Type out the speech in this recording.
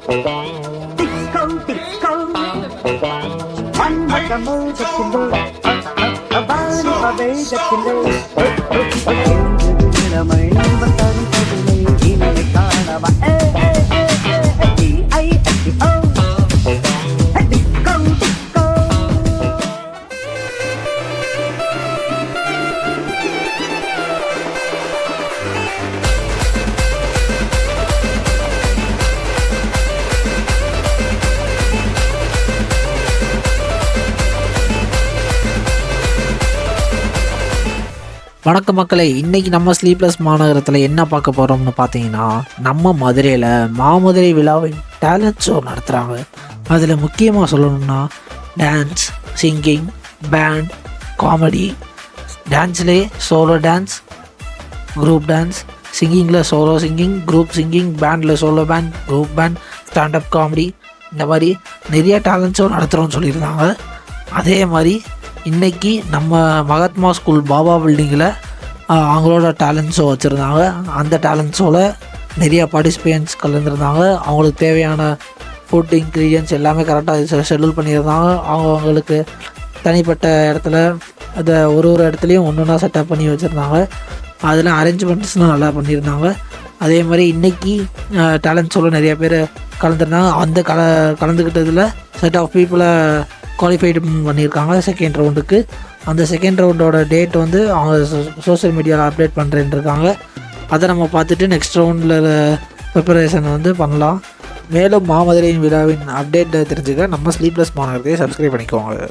Disco, disco, மன்மதமோ தக்கின்றோ, Awani பவே தக்கின்றோ, இளமை வந்தரும் பதுமை இனிமை காணவா, D-I-S-C-O, disco, disco. வணக்க மக்களே, இன்றைக்கி நம்ம ஸ்லீப்லெஸ் மாநகரத்தில் என்ன பார்க்க போகிறோம்னு பார்த்தீங்கன்னா, நம்ம மதுரையில் மாமதுரை விழாவின் டேலண்ட் ஷோ நடத்துகிறாங்க. அதில் முக்கியமாக சொல்லணும்னா டான்ஸ், சிங்கிங், பேண்ட், காமெடி. டான்ஸ்லேயே சோலோ டான்ஸ், குரூப் டான்ஸ், சிங்கிங்கில் சோலோ சிங்கிங், குரூப் சிங்கிங், பேண்டில் solo band, group band, stand up comedy, இந்த மாதிரி நிறைய டேலண்ட் ஷோ நடத்துகிறோன்னு சொல்லியிருந்தாங்க. அதே மாதிரி இன்றைக்கி நம்ம மகாத்மா ஸ்கூல் பாபா பில்டிங்கில் அவங்களோட டேலண்ட் ஷோ வச்சுருந்தாங்க. அந்த டேலண்ட் ஷோவில் நிறைய பார்ட்டிசிபேண்ட்ஸ் கலந்துருந்தாங்க. அவங்களுக்கு தேவையான ஃபுட் இன்க்ரீடியன்ஸ் எல்லாமே கரெக்டாக ஷெட்யூல் பண்ணியிருந்தாங்க. அவங்களுக்கு தனிப்பட்ட இடத்துல அதை ஒரு இடத்துலையும் ஒன்று ஒன்றா செட்டப் பண்ணி வச்சுருந்தாங்க. அதில் அரேஞ்ச்மெண்ட்ஸ்லாம் நல்லா பண்ணியிருந்தாங்க. அதே மாதிரி இன்றைக்கி டேலண்ட் ஷோவில் நிறைய பேர் கலந்துருந்தாங்க. அந்த கலந்துக்கிட்டதில் செட் ஆஃப் பீப்புளை குவாலிஃபைடு பண்ணியிருக்காங்க செகண்ட் ரவுண்டுக்கு. அந்த செகண்ட் ரவுண்டோட டேட் வந்து அவங்க சோஷியல் மீடியாவில் அப்டேட் பண்ணுறேன்னு இருக்காங்க. அதை நம்ம பார்த்துட்டு நெக்ஸ்ட் ரவுண்டில் ப்ரிப்பரேஷன் வந்து பண்ணலாம். மேலும் மாமதுரையின் விழாவின் அப்டேட் தெரிஞ்சுக்க நம்ம ஸ்லீப்லெஸ் மாநகரத்தை சப்ஸ்கிரைப் பண்ணிக்கோங்க.